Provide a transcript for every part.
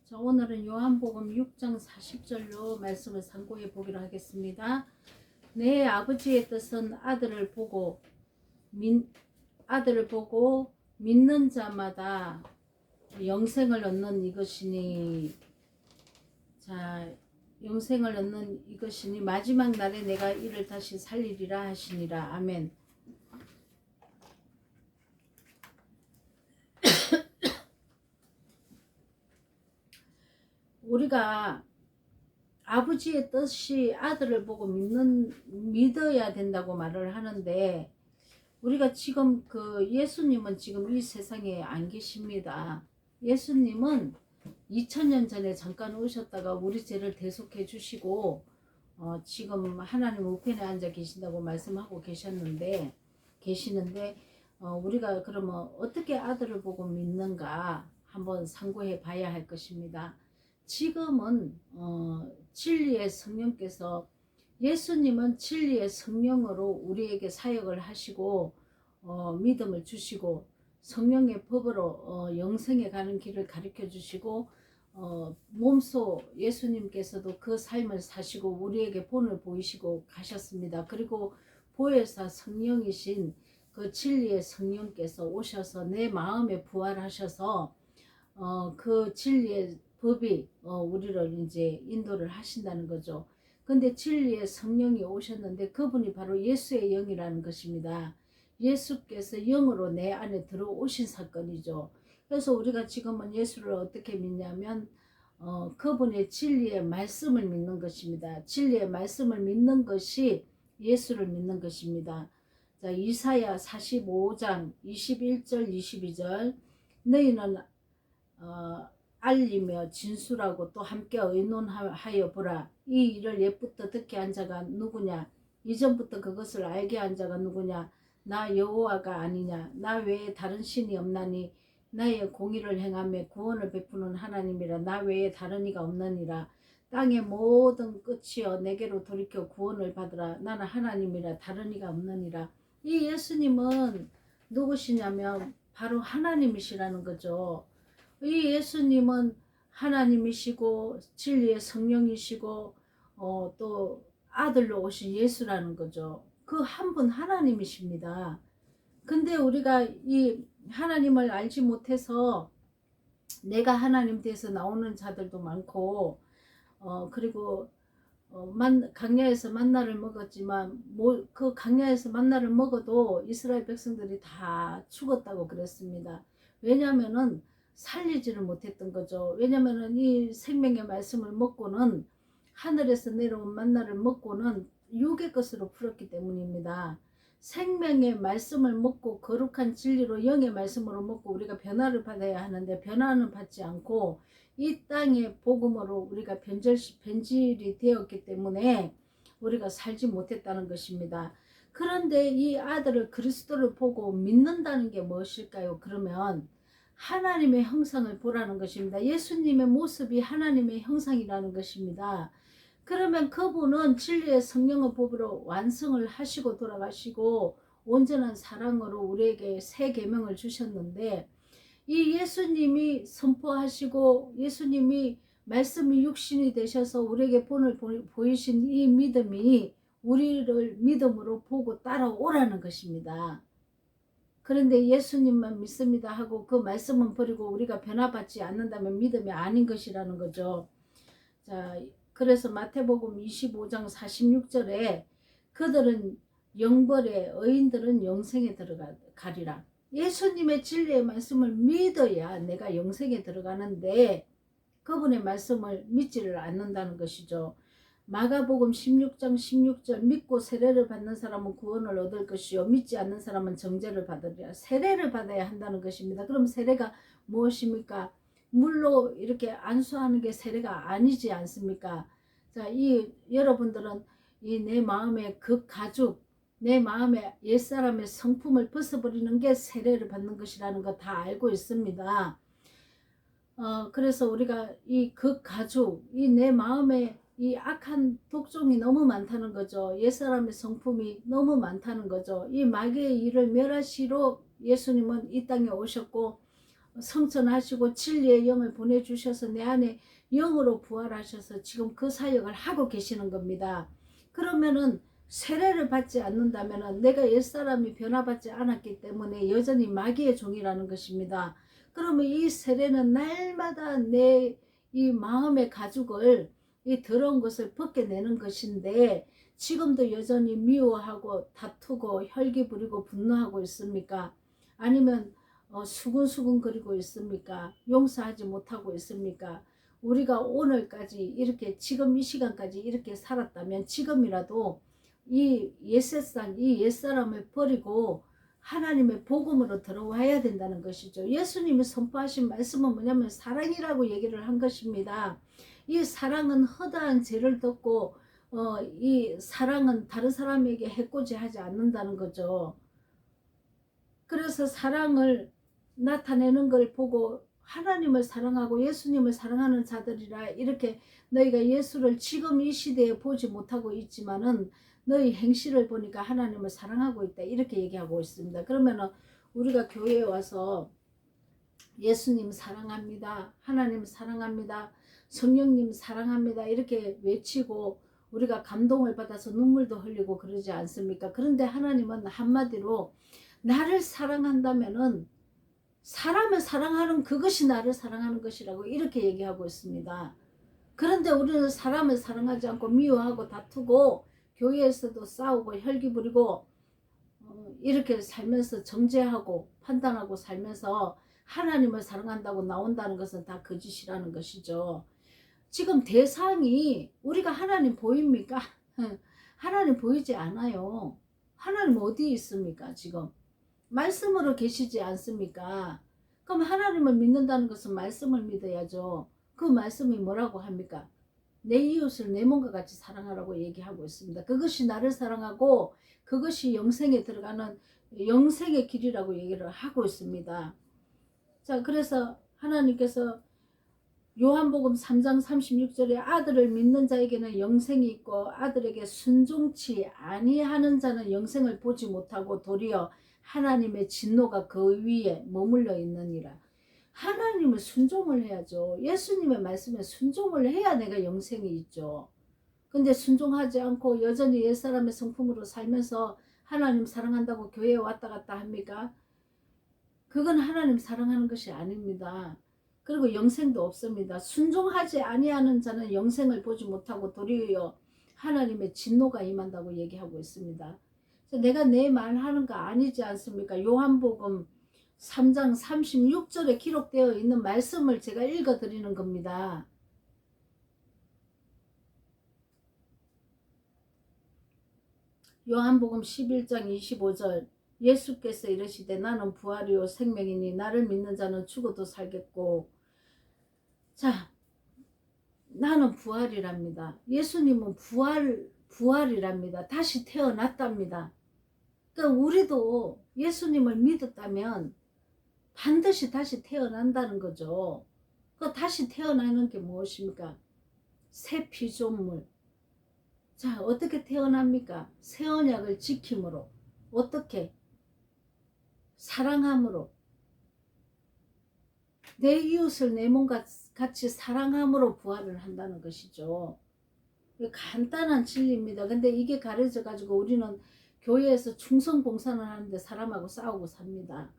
자, 오늘은 요한복음 6장 40절로 말씀을 상고해 보기로 하겠습니다. 내 아버지의 뜻은 아들을 보고 믿는 자마다 영생을 얻는 이것이니. 자, 영생을 얻는 이것이니 마지막 날에 내가 이를 다시 살리리라 하시니라. 아멘. 우리가 아버지의 뜻이 아들을 보고 믿어야 된다고 말을 하는데, 우리가 지금 예수님은 지금 이 세상에 안 계십니다. 예수님은 2000년 전에 잠깐 오셨다가 우리 죄를 대속해 주시고 지금 하나님 우편에 앉아 계신다고 말씀하고 계시는데 우리가 그러면 어떻게 아들을 보고 믿는가 한번 상고해 봐야 할 것입니다. 지금은 진리의 성령께서, 예수님은 진리의 성령으로 우리에게 사역을 하시고 믿음을 주시고 성령의 법으로 영생에 가는 길을 가르쳐 주시고 몸소 예수님께서도 그 삶을 사시고 우리에게 본을 보이시고 가셨습니다. 그리고 보혜사 성령이신 그 진리의 성령께서 오셔서 내 마음에 부활하셔서 그 진리의 법이 우리를 이제 인도를 하신다는 거죠. 근데 진리의 성령이 오셨는데 그분이 바로 예수의 영이라는 것입니다. 예수께서 영으로 내 안에 들어오신 사건이죠. 그래서 우리가 지금은 예수를 어떻게 믿냐면 그분의 진리의 말씀을 믿는 것입니다. 진리의 말씀을 믿는 것이 예수를 믿는 것입니다. 자, 이사야 45장 21절 22절 너희는 알리며 진술하고 또 함께 의논하여 보라. 이 일을 옛부터 듣게 한 자가 누구냐? 이전부터 그것을 알게 한 자가 누구냐? 나 여호와가 아니냐? 나 외에 다른 신이 없나니 나의 공의를 행하며 구원을 베푸는 하나님이라. 나 외에 다른 이가 없느니라. 땅의 모든 끝이여 내게로 돌이켜 구원을 받으라. 나는 하나님이라 다른 이가 없느니라. 이 예수님은 누구시냐면 바로 하나님이시라는 거죠. 이 예수님은 하나님이시고 진리의 성령이시고 또 아들로 오신 예수라는 거죠. 그 한 분 하나님이십니다. 근데 우리가 이 하나님을 알지 못해서 내가 하나님 돼서 나오는 자들도 많고 그리고 강야에서 만나를 먹었지만 그 강야에서 만나를 먹어도 이스라엘 백성들이 다 죽었다고 그랬습니다. 왜냐하면은 살리지를 못했던 거죠. 왜냐하면은 이 생명의 말씀을 먹고는, 하늘에서 내려온 만나를 먹고는 육의 것으로 풀었기 때문입니다. 생명의 말씀을 먹고 거룩한 진리로 영의 말씀으로 먹고 우리가 변화를 받아야 하는데 변화는 받지 않고 이 땅의 복음으로 우리가 변질이 되었기 때문에 우리가 살지 못했다는 것입니다. 그런데 이 아들을, 그리스도를 보고 믿는다는 게 무엇일까요? 그러면 하나님의 형상을 보라는 것입니다. 예수님의 모습이 하나님의 형상이라는 것입니다. 그러면 그분은 진리의 성령의 법으로 완성을 하시고 돌아가시고 온전한 사랑으로 우리에게 새 계명을 주셨는데, 이 예수님이 선포하시고 예수님이 말씀이 육신이 되셔서 우리에게 본을 보이신 이 믿음이 우리를 믿음으로 보고 따라오라는 것입니다. 그런데 예수님만 믿습니다 하고 그 말씀은 버리고 우리가 변화받지 않는다면 믿음이 아닌 것이라는 거죠. 자, 그래서 마태복음 25장 46절에 그들은 영벌에 의인들은 영생에 들어가리라. 예수님의 진리의 말씀을 믿어야 내가 영생에 들어가는데 그분의 말씀을 믿지를 않는다는 것이죠. 마가복음 16장 16절 믿고 세례를 받는 사람은 구원을 얻을 것이요 믿지 않는 사람은 정죄를 받으리라. 세례를 받아야 한다는 것입니다. 그럼 세례가 무엇입니까? 물로 이렇게 안수하는 게 세례가 아니지 않습니까? 자, 여러분들은 이 내 마음의 가죽, 내 마음의 옛사람의 성품을 벗어버리는 게 세례를 받는 것이라는 거 다 알고 있습니다. 그래서 우리가 이 가죽, 이 내 마음에 이 악한 독종이 너무 많다는 거죠. 옛사람의 성품이 너무 많다는 거죠. 이 마귀의 일을 멸하시러 예수님은 이 땅에 오셨고 성천하시고 진리의 영을 보내주셔서 내 안에 영으로 부활하셔서 지금 그 사역을 하고 계시는 겁니다. 그러면은 세례를 받지 않는다면은 내가 옛사람이 변화받지 않았기 때문에 여전히 마귀의 종이라는 것입니다. 그러면 이 세례는 날마다 내 이 마음의 가죽을, 이 더러운 것을 벗겨내는 것인데 지금도 여전히 미워하고 다투고 혈기 부리고 분노하고 있습니까? 아니면 수근수근거리고 있습니까? 용서하지 못하고 있습니까? 우리가 오늘까지 이렇게 지금 이 시간까지 이렇게 살았다면 지금이라도 이 옛세상, 이 옛사람을 버리고 하나님의 복음으로 들어와야 된다는 것이죠. 예수님이 선포하신 말씀은 뭐냐면 사랑이라고 얘기를 한 것입니다. 이 사랑은 허다한 죄를 덮고 이 사랑은 다른 사람에게 해코지하지 않는다는 거죠. 그래서 사랑을 나타내는 걸 보고 하나님을 사랑하고 예수님을 사랑하는 자들이라 이렇게 너희가 예수를 지금 이 시대에 보지 못하고 있지만은 너희 행실을 보니까 하나님을 사랑하고 있다 이렇게 얘기하고 있습니다. 그러면은 우리가 교회에 와서 예수님 사랑합니다, 하나님 사랑합니다, 성령님 사랑합니다 이렇게 외치고 우리가 감동을 받아서 눈물도 흘리고 그러지 않습니까? 그런데 하나님은 한마디로 나를 사랑한다면은 사람을 사랑하는 그것이 나를 사랑하는 것이라고 이렇게 얘기하고 있습니다. 그런데 우리는 사람을 사랑하지 않고 미워하고 다투고 교회에서도 싸우고 혈기 부리고 이렇게 살면서 정죄하고 판단하고 살면서 하나님을 사랑한다고 나온다는 것은 다 거짓이라는 것이죠. 지금 대상이 우리가 하나님 보입니까? 하나님 보이지 않아요. 하나님 어디 있습니까? 지금 말씀으로 계시지 않습니까? 그럼 하나님을 믿는다는 것은 말씀을 믿어야죠. 그 말씀이 뭐라고 합니까? 내 이웃을 내 몸과 같이 사랑하라고 얘기하고 있습니다. 그것이 나를 사랑하고 그것이 영생에 들어가는 영생의 길이라고 얘기를 하고 있습니다. 자, 그래서 하나님께서 요한복음 3장 36절에 아들을 믿는 자에게는 영생이 있고 아들에게 순종치 아니하는 자는 영생을 보지 못하고 도리어 하나님의 진노가 그 위에 머물러 있느니라. 하나님을 순종을 해야죠. 예수님의 말씀에 순종을 해야 내가 영생이 있죠. 근데 순종하지 않고 여전히 옛사람의 성품으로 살면서 하나님 사랑한다고 교회에 왔다 갔다 합니까? 그건 하나님 사랑하는 것이 아닙니다. 그리고 영생도 없습니다. 순종하지 아니하는 자는 영생을 보지 못하고 도리어 하나님의 진노가 임한다고 얘기하고 있습니다. 내가 내 말하는 거 아니지 않습니까? 요한복음 3장 36절에 기록되어 있는 말씀을 제가 읽어드리는 겁니다. 요한복음 11장 25절 예수께서 이르시되 나는 부활이요 생명이니 나를 믿는 자는 죽어도 살겠고. 자, 나는 부활이랍니다. 예수님은 부활이랍니다. 다시 태어났답니다. 그러니까 우리도 예수님을 믿었다면 반드시 다시 태어난다는 거죠. 그 다시 태어나는 게 무엇입니까? 새 피조물. 자, 어떻게 태어납니까? 새 언약을 지킴으로. 어떻게? 사랑함으로. 내 이웃을 내 몸과 같이 사랑함으로 부활을 한다는 것이죠. 간단한 진리입니다. 근데 이게 가려져 가지고 우리는 교회에서 충성 봉사를 하는데 사람하고 싸우고 삽니다.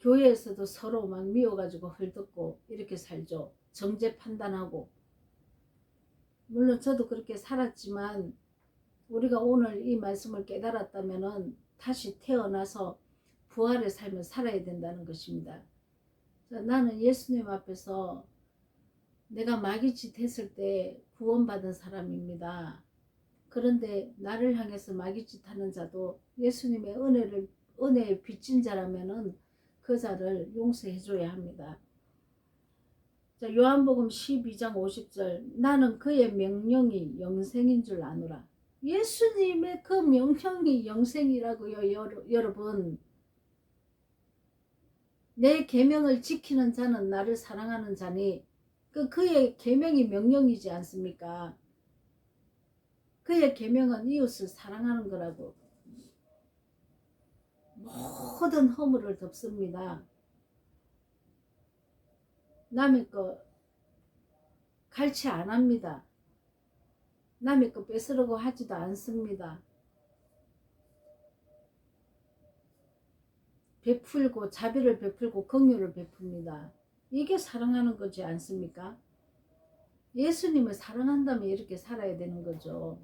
교회에서도 서로 막 미워가지고 헐뜯고 이렇게 살죠. 정죄 판단하고. 물론 저도 그렇게 살았지만 우리가 오늘 이 말씀을 깨달았다면 다시 태어나서 부활의 삶을 살아야 된다는 것입니다. 나는 예수님 앞에서 내가 마귀짓 했을 때 구원받은 사람입니다. 그런데 나를 향해서 마귀짓 하는 자도 예수님의 은혜에 빚진 자라면은 그 자를 용서해 줘야 합니다. 자, 요한복음 12장 50절 나는 그의 명령이 영생인 줄 아노라. 예수님의 그 명령이 영생이라고요. 여러분, 내 계명을 지키는 자는 나를 사랑하는 자니 그의 계명이 명령이지 않습니까? 그의 계명은 이웃을 사랑하는 거라고. 모든 허물을 덮습니다. 남의 거 갈취 안 합니다. 남의 거 뺏으려고 하지도 않습니다. 베풀고 자비를 베풀고 긍휼을 베풉니다. 이게 사랑하는 거지 않습니까? 예수님을 사랑한다면 이렇게 살아야 되는 거죠.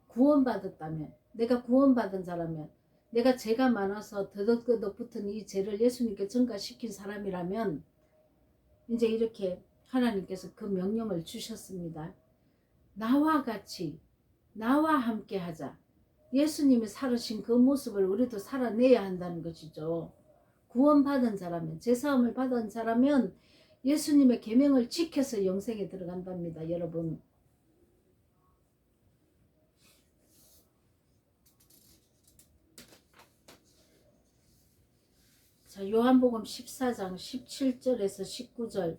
구원받았다면, 내가 구원받은 자라면, 내가 죄가 많아서 더덕더덕 붙은 이 죄를 예수님께 전가시킨 사람이라면 이제 이렇게 하나님께서 그 명령을 주셨습니다. 나와 같이, 나와 함께 하자. 예수님이 살으신 그 모습을 우리도 살아내야 한다는 것이죠. 구원받은 자라면, 제사함을 받은 자라면 예수님의 계명을 지켜서 영생에 들어간답니다. 여러분. 자, 요한복음 14장 17절에서 19절.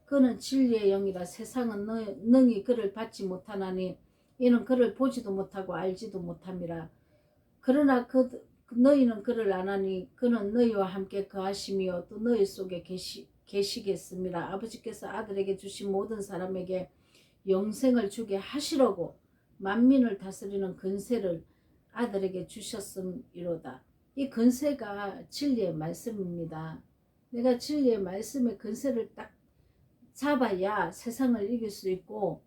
그는 진리의 영이라 세상은 능히 그를 받지 못하나니 이는 그를 보지도 못하고 알지도 못함이라. 그러나 너희는 그를 아나니 그는 너희와 함께 거하시며 또 너희 속에 계시겠습니다. 아버지께서 아들에게 주신 모든 사람에게 영생을 주게 하시려고 만민을 다스리는 권세를 아들에게 주셨음이로다. 이 권세가 진리의 말씀입니다. 내가 진리의 말씀의 권세를 딱 잡아야 세상을 이길 수 있고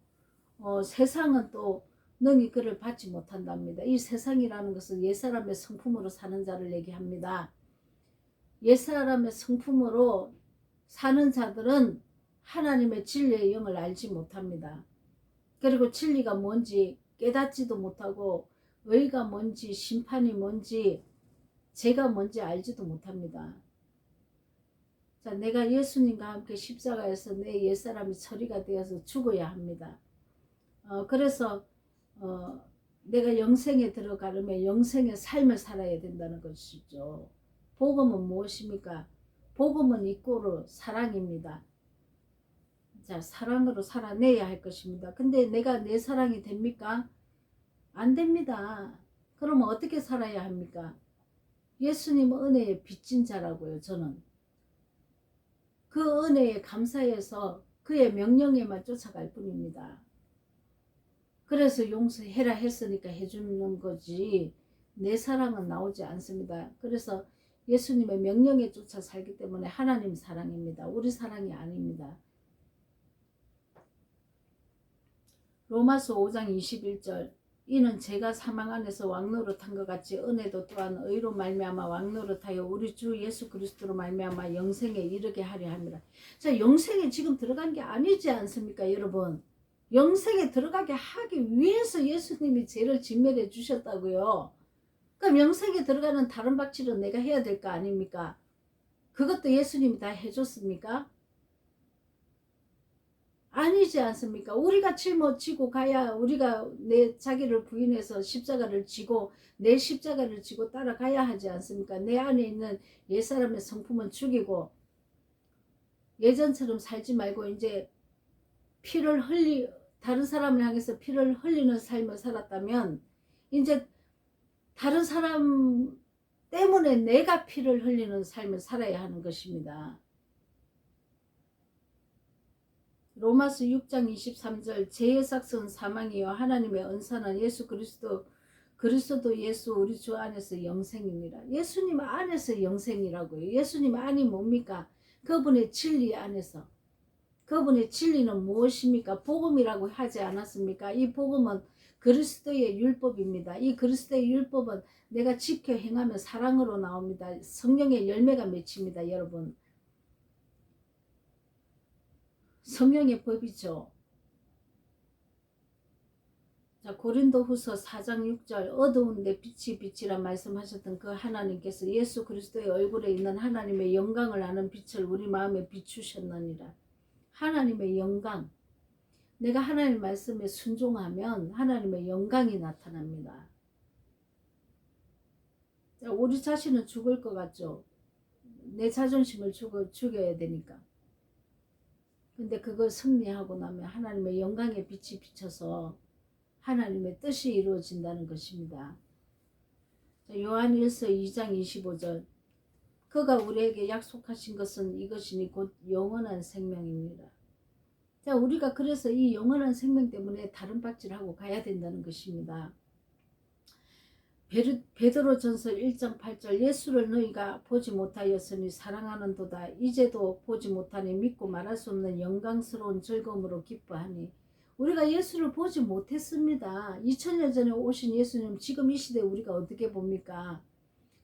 세상은 또 능히 그를 받지 못한답니다. 이 세상이라는 것은 옛사람의 성품으로 사는 자를 얘기합니다. 옛사람의 성품으로 사는 자들은 하나님의 진리의 영을 알지 못합니다. 그리고 진리가 뭔지 깨닫지도 못하고 의가 뭔지 심판이 뭔지 죄가 뭔지 알지도 못합니다. 자, 내가 예수님과 함께 십자가에서 내 옛사람이 처리가 되어서 죽어야 합니다. 그래서 내가 영생에 들어가려면 영생의 삶을 살아야 된다는 것이죠. 복음은 무엇입니까? 복음은 이꼬르 사랑입니다. 자, 사랑으로 살아내야 할 것입니다. 근데 내가 내 사랑이 됩니까? 안 됩니다. 그러면 어떻게 살아야 합니까? 예수님 은혜에 빚진 자라고요. 저는 그 은혜에 감사해서 그의 명령에만 쫓아갈 뿐입니다. 그래서 용서해라 했으니까 해주는 거지 내 사랑은 나오지 않습니다. 그래서 예수님의 명령에 쫓아 살기 때문에 하나님 사랑입니다. 우리 사랑이 아닙니다. 로마서 5장 21절. 이는 제가 사망 안에서 왕노릇한 것 같이 은혜도 또한 의로 말미암아 왕노릇하여 우리 주 예수 그리스도로 말미암아 영생에 이르게 하려 합니다. 자, 영생에 지금 들어간 게 아니지 않습니까, 여러분? 영생에 들어가게 하기 위해서 예수님이 죄를 진멸해 주셨다고요. 그럼 영생에 들어가는 다른 박치는 내가 해야 될 거 아닙니까? 그것도 예수님이 다 해줬습니까? 아니지 않습니까? 우리가 짊어지고 가야 우리가 내 자기를 부인해서 십자가를 지고 내 십자가를 지고 따라가야 하지 않습니까? 내 안에 있는 옛사람의 성품은 죽이고 예전처럼 살지 말고 이제 다른 사람을 향해서 피를 흘리는 삶을 살았다면 이제 다른 사람 때문에 내가 피를 흘리는 삶을 살아야 하는 것입니다. 로마서 6장 23절. 죄의 삭은 사망이요 하나님의 은사는 예수 그리스도 예수 우리 주 안에서 영생입니다. 예수님 안에서 영생이라고요. 예수님 안이 뭡니까? 그분의 진리 안에서. 그분의 진리는 무엇입니까? 복음이라고 하지 않았습니까? 이 복음은 그리스도의 율법입니다. 이 그리스도의 율법은 내가 지켜 행하면 사랑으로 나옵니다. 성령의 열매가 맺힙니다. 여러분. 성령의 법이죠. 자, 고린도후서 4장 6절. 어두운데 빛이 빛이라 말씀하셨던 그 하나님께서 예수 그리스도의 얼굴에 있는 하나님의 영광을 아는 빛을 우리 마음에 비추셨느니라. 하나님의 영광. 내가 하나님 말씀에 순종하면 하나님의 영광이 나타납니다. 자, 우리 자신은 죽을 것 같죠? 내 자존심을 죽여야 되니까. 근데 그걸 승리하고 나면 하나님의 영광의 빛이 비쳐서 하나님의 뜻이 이루어진다는 것입니다. 요한 1서 2장 25절. 그가 우리에게 약속하신 것은 이것이니 곧 영원한 생명입니다. 자, 우리가 그래서 이 영원한 생명 때문에 다른 박질하고 가야 된다는 것입니다. 베드로전서 1장 8절 예수를 너희가 보지 못하였으니 사랑하는도다. 이제도 보지 못하니 믿고 말할 수 없는 영광스러운 즐거움으로 기뻐하니. 우리가 예수를 보지 못했습니다. 2000년 전에 오신 예수님 지금 이 시대에 우리가 어떻게 봅니까?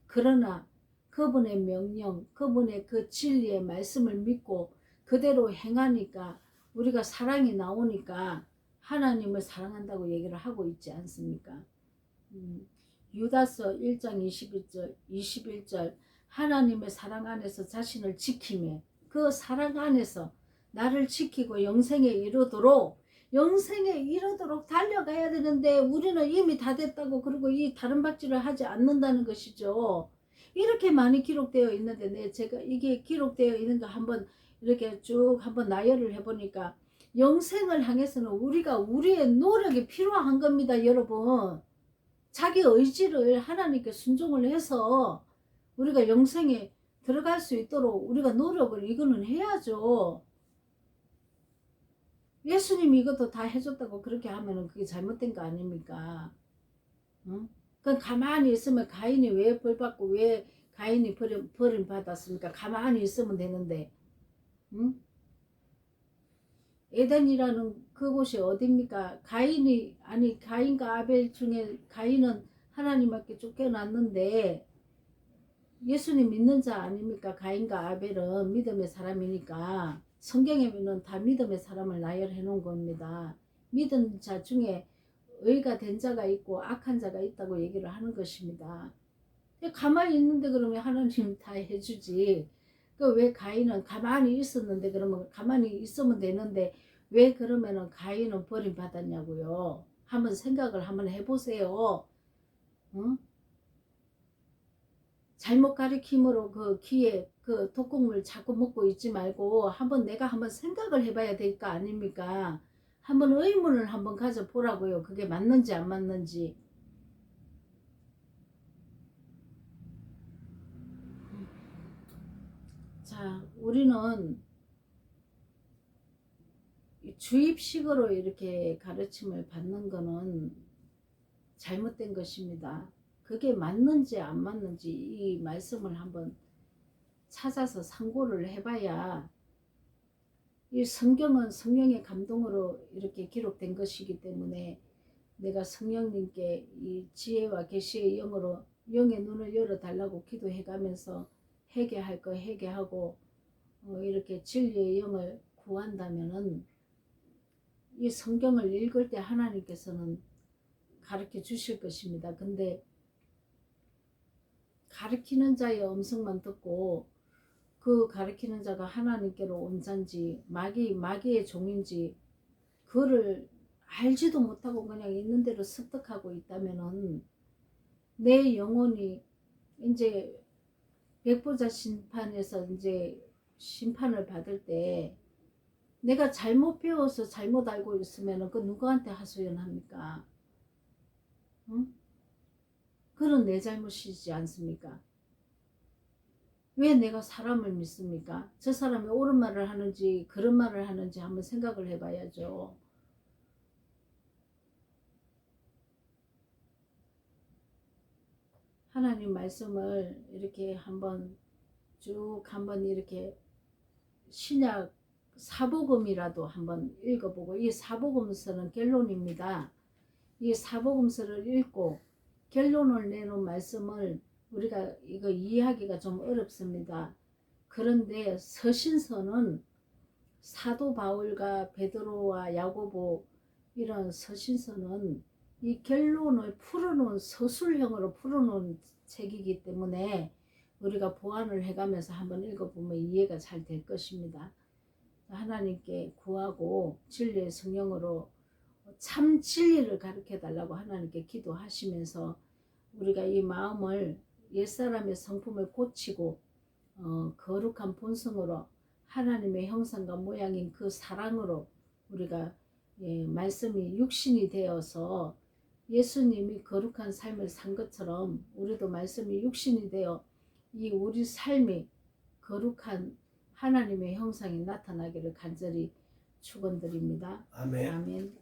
그러나 그분의 명령, 그분의 그 진리의 말씀을 믿고 그대로 행하니까 우리가 사랑이 나오니까 하나님을 사랑한다고 얘기를 하고 있지 않습니까? 유다서 1장 21절 하나님의 사랑 안에서 자신을 지키며 그 사랑 안에서 나를 지키고 영생에 이르도록 달려가야 되는데 우리는 이미 다 됐다고 그러고 이 다른 박질을 하지 않는다는 것이죠. 이렇게 많이 기록되어 있는데 제가 이게 기록되어 있는 거 한번 이렇게 쭉 한번 나열을 해보니까 영생을 향해서는 우리의 노력이 필요한 겁니다, 여러분. 자기 의지를 하나님께 순종을 해서 우리가 영생에 들어갈 수 있도록 우리가 노력을 이거는 해야죠. 예수님이 이것도 다 해줬다고 그렇게 하면은 그게 잘못된 거 아닙니까? 응? 그럼 가만히 있으면 가인이 왜 벌받고 왜 가인이 버림받았습니까? 가만히 있으면 되는데. 응? 에덴이라는 그곳이 어딥니까? 가인과 아벨 중에 가인은 하나님께 쫓겨났는데 예수님 믿는 자 아닙니까? 가인과 아벨은 믿음의 사람이니까 성경에는 다 믿음의 사람을 나열해 놓은 겁니다. 믿은 자 중에 의가 된 자가 있고 악한 자가 있다고 얘기를 하는 것입니다. 가만히 있는데 그러면 하나님 다 해주지. 그 왜 가인은 가만히 있었는데 그러면 가만히 있으면 되는데 왜 그러면은 가인은 버림받았냐고요. 한번 생각을 한번 해보세요. 응? 잘못 가리킴으로 그 귀에 그 독국물 자꾸 먹고 있지 말고 내가 한번 생각을 해봐야 될 거 아닙니까? 한번 의문을 한번 가져보라고요. 그게 맞는지 안 맞는지. 자, 우리는 주입식으로 이렇게 가르침을 받는 거는 잘못된 것입니다. 그게 맞는지 안 맞는지 이 말씀을 한번 찾아서 상고를 해봐야 이 성경은 성령의 감동으로 이렇게 기록된 것이기 때문에 내가 성령님께 이 지혜와 계시의 영으로 영의 눈을 열어달라고 기도해가면서 회개할 거 회개하고 이렇게 진리의 영을 구한다면은 이 성경을 읽을 때 하나님께서는 가르쳐 주실 것입니다. 근데 가르치는 자의 음성만 듣고 그 가르치는 자가 하나님께로 온 자인지 마귀의 종인지 그거를 알지도 못하고 그냥 있는 대로 습득하고 있다면은 내 영혼이 이제 백보자 심판에서 이제 심판을 받을 때 내가 잘못 배워서 잘못 알고 있으면 그 누구한테 하소연합니까? 응? 그건 내 잘못이지 않습니까? 왜 내가 사람을 믿습니까? 저 사람이 옳은 말을 하는지 그런 말을 하는지 한번 생각을 해봐야죠. 하나님 말씀을 이렇게 쭉 한번 이렇게 신약 사복음이라도 한번 읽어보고 이 사복음서는 결론입니다. 이 사복음서를 읽고 결론을 내놓은 말씀을 우리가 이거 이해하기가 좀 어렵습니다. 그런데 서신서는 사도 바울과 베드로와 야고보 이런 서신서는 이 결론을 풀어놓은 서술형으로 풀어놓은 책이기 때문에 우리가 보완을 해가면서 한번 읽어보면 이해가 잘 될 것입니다. 하나님께 구하고 진리의 성령으로 참 진리를 가르쳐 달라고 하나님께 기도하시면서 우리가 이 마음을 옛사람의 성품을 고치고 거룩한 본성으로 하나님의 형상과 모양인 그 사랑으로 우리가 말씀이 육신이 되어서 예수님이 거룩한 삶을 산 것처럼 우리도 말씀이 육신이 되어 이 우리 삶이 거룩한 하나님의 형상이 나타나기를 간절히 축원드립니다. 아멘. 아멘.